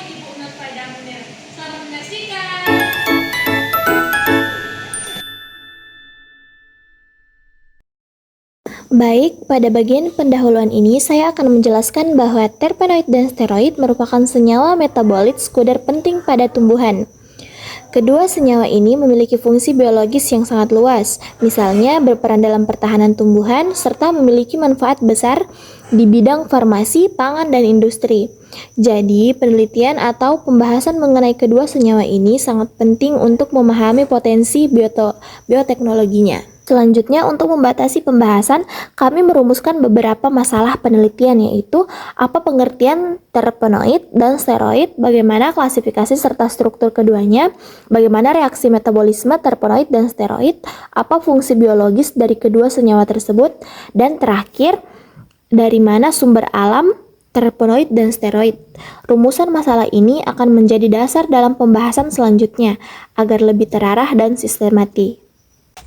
Ibu Nurfaida Munir. Selamat menyaksikan. Baik, pada bagian pendahuluan ini saya akan menjelaskan bahwa terpenoid dan steroid merupakan senyawa metabolit sekunder penting pada tumbuhan. Kedua senyawa ini memiliki fungsi biologis yang sangat luas, misalnya berperan dalam pertahanan tumbuhan serta memiliki manfaat besar di bidang farmasi, pangan, dan industri. Jadi, penelitian atau pembahasan mengenai kedua senyawa ini sangat penting untuk memahami potensi bioteknologinya. Selanjutnya, untuk membatasi pembahasan, kami merumuskan beberapa masalah penelitian, yaitu apa pengertian terpenoid dan steroid, bagaimana klasifikasi serta struktur keduanya, bagaimana reaksi metabolisme terpenoid dan steroid, apa fungsi biologis dari kedua senyawa tersebut, dan terakhir, dari mana sumber alam terpenoid dan steroid. Rumusan masalah ini akan menjadi dasar dalam pembahasan selanjutnya, agar lebih terarah dan sistematis.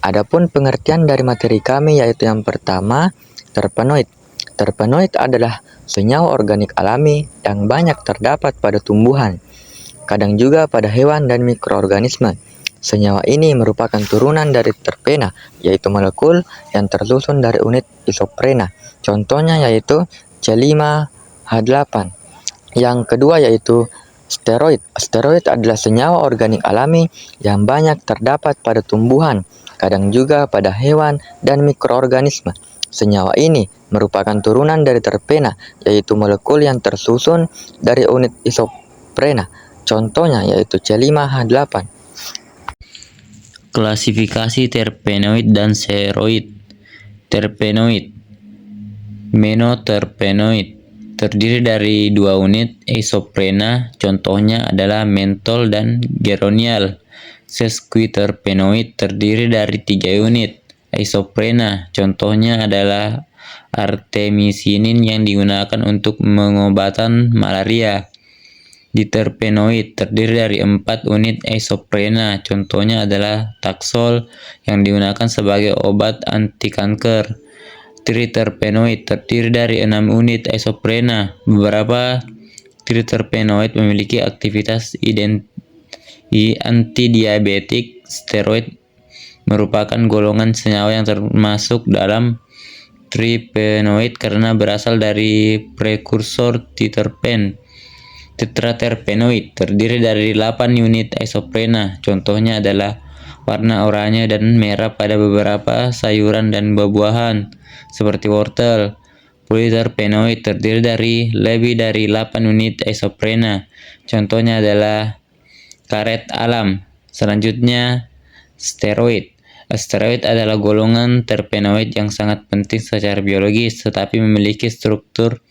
Adapun pengertian dari materi kami yaitu yang pertama, terpenoid. Terpenoid adalah senyawa organik alami yang banyak terdapat pada tumbuhan, kadang juga pada hewan dan mikroorganisme. Senyawa ini merupakan turunan dari terpena, yaitu molekul yang tersusun dari unit isoprena. Contohnya yaitu C5H8. Yang kedua yaitu steroid. Steroid adalah senyawa organik alami yang banyak terdapat pada tumbuhan, kadang juga pada hewan dan mikroorganisme. Senyawa ini merupakan turunan dari terpena, yaitu molekul yang tersusun dari unit isoprena. Contohnya yaitu C5H8. Klasifikasi terpenoid dan steroid. Terpenoid, monoterpenoid, terdiri dari dua unit isoprena, contohnya adalah mentol dan geronial. Sesquiterpenoid terdiri dari 3 unit isoprena, contohnya adalah artemisinin yang digunakan untuk pengobatan malaria. Diterpenoid terdiri dari 4 unit isoprena, contohnya adalah taxol yang digunakan sebagai obat anti kanker. Triterpenoid terdiri dari 6 unit isoprena. Beberapa triterpenoid memiliki aktivitas antidiabetik. Steroid merupakan golongan senyawa yang termasuk dalam tripenoid karena berasal dari prekursor triterpen. Tetraterpenoid terdiri dari 8 unit isoprena, contohnya adalah warna oranye dan merah pada beberapa sayuran dan buah-buahan, seperti wortel. Polyterpenoid terdiri dari lebih dari 8 unit isoprena, contohnya adalah karet alam. Selanjutnya, steroid. Steroid adalah golongan terpenoid yang sangat penting secara biologis, tetapi memiliki struktur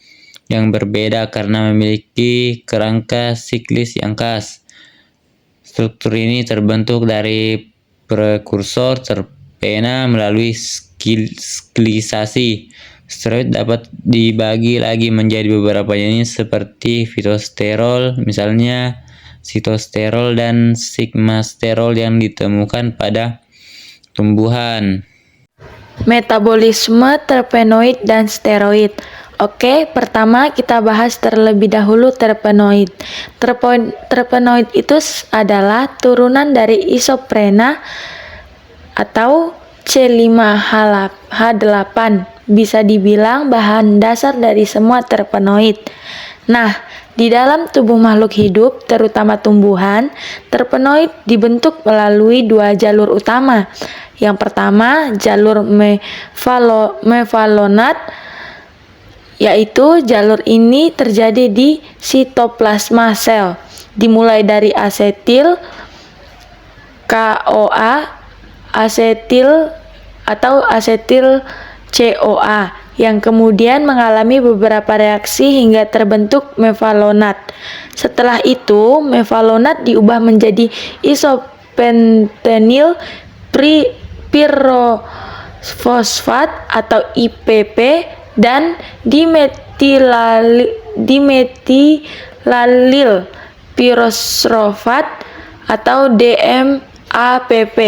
yang berbeda karena memiliki kerangka siklis yang khas. Struktur ini terbentuk dari prekursor terpena melalui sklisasi. Steroid dapat dibagi lagi menjadi beberapa jenis seperti fitosterol, misalnya sitosterol dan sigmasterol yang ditemukan pada tumbuhan. Metabolisme terpenoid dan steroid. Oke, pertama kita bahas terlebih dahulu terpenoid. Terpenoid itu adalah turunan dari isoprena atau C5H8. Bisa dibilang bahan dasar dari semua terpenoid. Nah, di dalam tubuh makhluk hidup, terutama tumbuhan, terpenoid dibentuk melalui 2 jalur utama. Yang pertama, jalur mevalonat, yaitu jalur ini terjadi di sitoplasma sel, dimulai dari asetil CoA, asetil atau asetil CoA, yang kemudian mengalami beberapa reaksi hingga terbentuk mevalonat. Setelah itu, mevalonat diubah menjadi isopentenyl pirofosfat atau IPP dan dimetilalil pirosrofat atau DMAPP.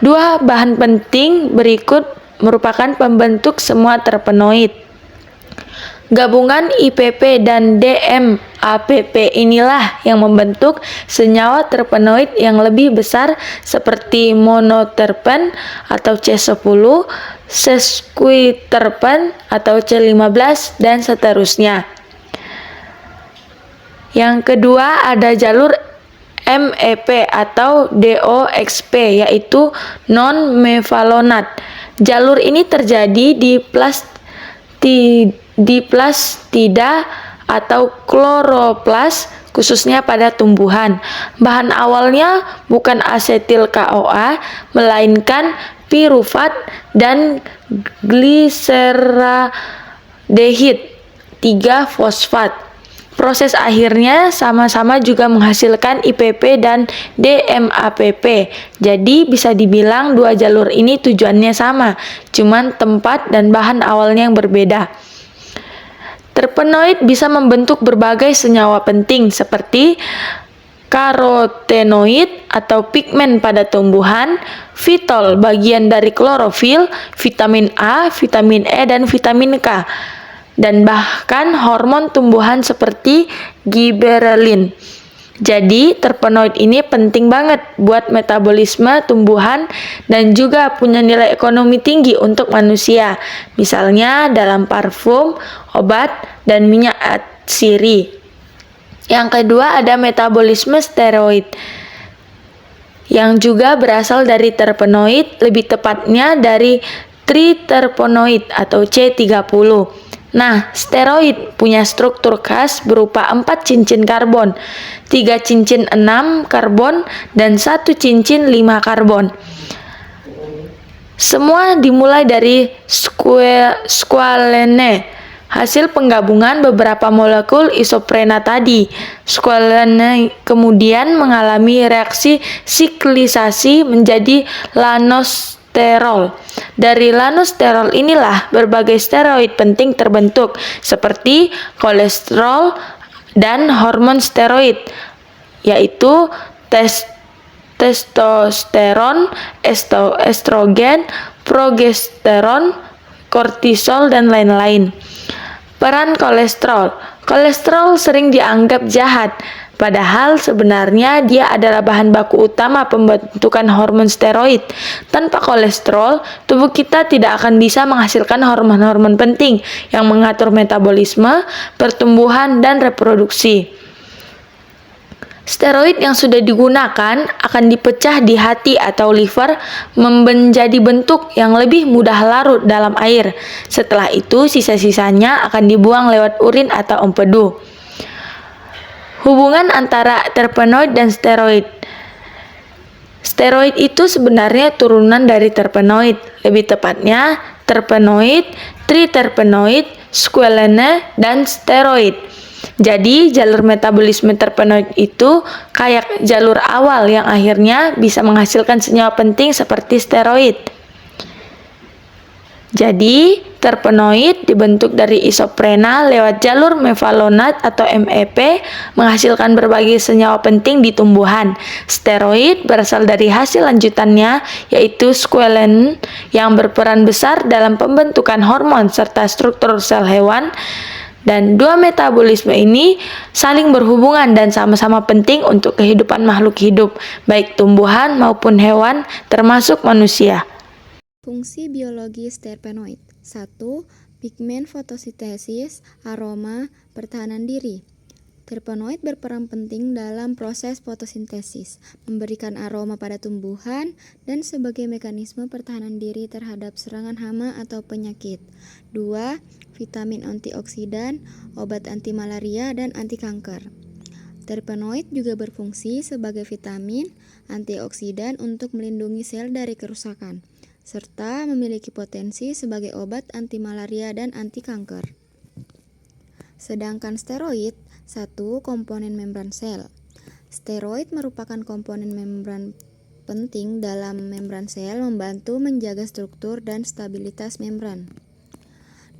Dua bahan penting berikut merupakan pembentuk semua terpenoid. Gabungan IPP dan DMAPP inilah yang membentuk senyawa terpenoid yang lebih besar seperti monoterpen atau C10, sesquiterpen atau C15, dan seterusnya. Yang kedua ada jalur MEP atau DOXP, yaitu non-mevalonat. Jalur ini terjadi di plastida atau kloroplas, khususnya pada tumbuhan. Bahan awalnya bukan asetil CoA, melainkan pirufat dan gliseraldehid 3-fosfat. Proses akhirnya sama-sama juga menghasilkan IPP dan DMAPP. Jadi bisa dibilang dua jalur ini tujuannya sama, cuman tempat dan bahan awalnya yang berbeda. Terpenoid bisa membentuk berbagai senyawa penting seperti karotenoid atau pigmen pada tumbuhan, fitol bagian dari klorofil, vitamin A, vitamin E, dan vitamin K, dan bahkan hormon tumbuhan seperti giberelin. Jadi terpenoid ini penting banget buat metabolisme tumbuhan dan juga punya nilai ekonomi tinggi untuk manusia. Misalnya dalam parfum, obat, dan minyak atsiri. Yang kedua ada metabolisme steroid yang juga berasal dari terpenoid, lebih tepatnya dari triterpenoid atau C30. Nah, steroid punya struktur khas berupa 4 cincin karbon, 3 cincin 6 karbon, dan 1 cincin 5 karbon. Semua dimulai dari squalene, hasil penggabungan beberapa molekul isoprena tadi. Squalene kemudian mengalami reaksi siklisasi menjadi lanosterol. Dari lanosterol inilah berbagai steroid penting terbentuk seperti kolesterol dan hormon steroid, yaitu testosteron, estrogen, progesteron, kortisol, dan lain-lain. Peran kolesterol. Kolesterol sering dianggap jahat, padahal sebenarnya dia adalah bahan baku utama pembentukan hormon steroid. Tanpa kolesterol, tubuh kita tidak akan bisa menghasilkan hormon-hormon penting yang mengatur metabolisme, pertumbuhan, dan reproduksi. Steroid yang sudah digunakan akan dipecah di hati atau liver menjadi bentuk yang lebih mudah larut dalam air. Setelah itu, sisa-sisanya akan dibuang lewat urin atau empedu. Hubungan antara terpenoid dan steroid. Steroid itu sebenarnya turunan dari terpenoid, lebih tepatnya terpenoid, triterpenoid, squalene, dan steroid. Jadi jalur metabolisme terpenoid itu kayak jalur awal yang akhirnya bisa menghasilkan senyawa penting seperti steroid. Jadi terpenoid dibentuk dari isoprena lewat jalur mevalonat atau MEP menghasilkan berbagai senyawa penting di tumbuhan. Steroid berasal dari hasil lanjutannya yaitu squalene yang berperan besar dalam pembentukan hormon serta struktur sel hewan. Dan dua metabolisme ini saling berhubungan dan sama-sama penting untuk kehidupan makhluk hidup, baik tumbuhan maupun hewan, termasuk manusia. Fungsi biologis terpenoid. 1. Pigmen fotosintesis, aroma, pertahanan diri. Terpenoid berperan penting dalam proses fotosintesis, memberikan aroma pada tumbuhan, dan sebagai mekanisme pertahanan diri terhadap serangan hama atau penyakit. 2. Vitamin antioksidan, obat anti malaria, dan anti kanker. Terpenoid juga berfungsi sebagai vitamin antioksidan untuk melindungi sel dari kerusakan, serta memiliki potensi sebagai obat anti malaria dan anti kanker. Sedangkan steroid, 1. Komponen membran sel. Steroid merupakan komponen membran penting dalam membran sel, membantu menjaga struktur dan stabilitas membran.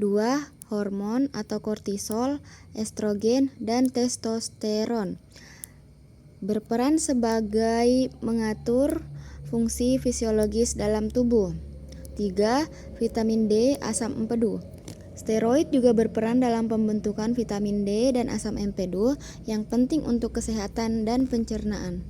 2. Hormon atau kortisol, estrogen, dan testosteron berperan sebagai mengatur fungsi fisiologis dalam tubuh. 3. Vitamin D, asam empedu. Steroid juga berperan dalam pembentukan vitamin D dan asam empedu yang penting untuk kesehatan dan pencernaan.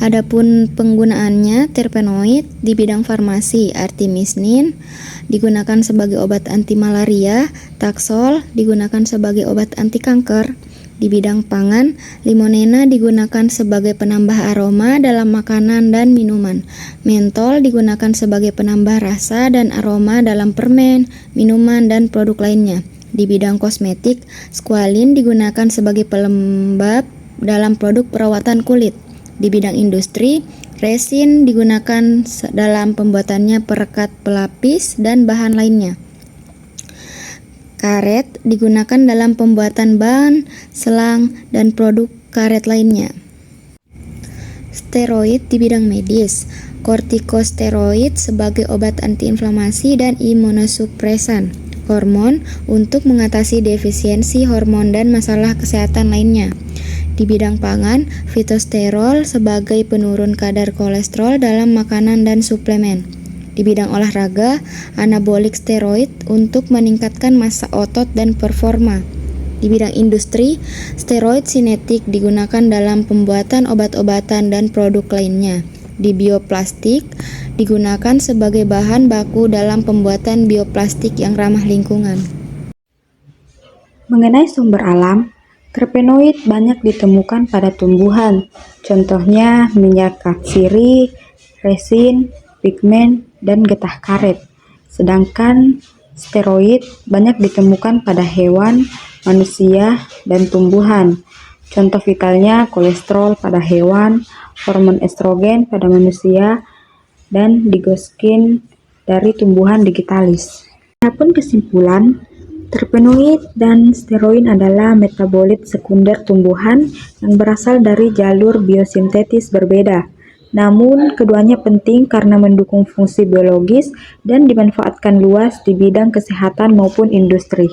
Adapun penggunaannya, terpenoid di bidang farmasi, artemisinin digunakan sebagai obat anti malaria, taxol digunakan sebagai obat anti kanker. Di bidang pangan, limonena digunakan sebagai penambah aroma dalam makanan dan minuman. Mentol digunakan sebagai penambah rasa dan aroma dalam permen, minuman, dan produk lainnya. Di bidang kosmetik, squalene digunakan sebagai pelembab dalam produk perawatan kulit. Di bidang industri, resin digunakan dalam pembuatannya perekat pelapis dan bahan lainnya. Karet digunakan dalam pembuatan ban, selang, dan produk karet lainnya. Steroid di bidang medis, kortikosteroid sebagai obat antiinflamasi dan imunosupresan, hormon untuk mengatasi defisiensi hormon dan masalah kesehatan lainnya. Di bidang pangan, fitosterol sebagai penurun kadar kolesterol dalam makanan dan suplemen. Di bidang olahraga, anabolik steroid untuk meningkatkan massa otot dan performa. Di bidang industri, steroid sinetik digunakan dalam pembuatan obat-obatan dan produk lainnya. Di bioplastik, digunakan sebagai bahan baku dalam pembuatan bioplastik yang ramah lingkungan. Mengenai sumber alam, terpenoid banyak ditemukan pada tumbuhan, contohnya minyak katsiri, resin, pigmen, dan getah karet. Sedangkan steroid banyak ditemukan pada hewan, manusia, dan tumbuhan. Contoh vitalnya kolesterol pada hewan, hormon estrogen pada manusia, dan digoskin dari tumbuhan digitalis. Adapun kesimpulan, terpenoid dan steroid adalah metabolit sekunder tumbuhan yang berasal dari jalur biosintetis berbeda. Namun, keduanya penting karena mendukung fungsi biologis dan dimanfaatkan luas di bidang kesehatan maupun industri.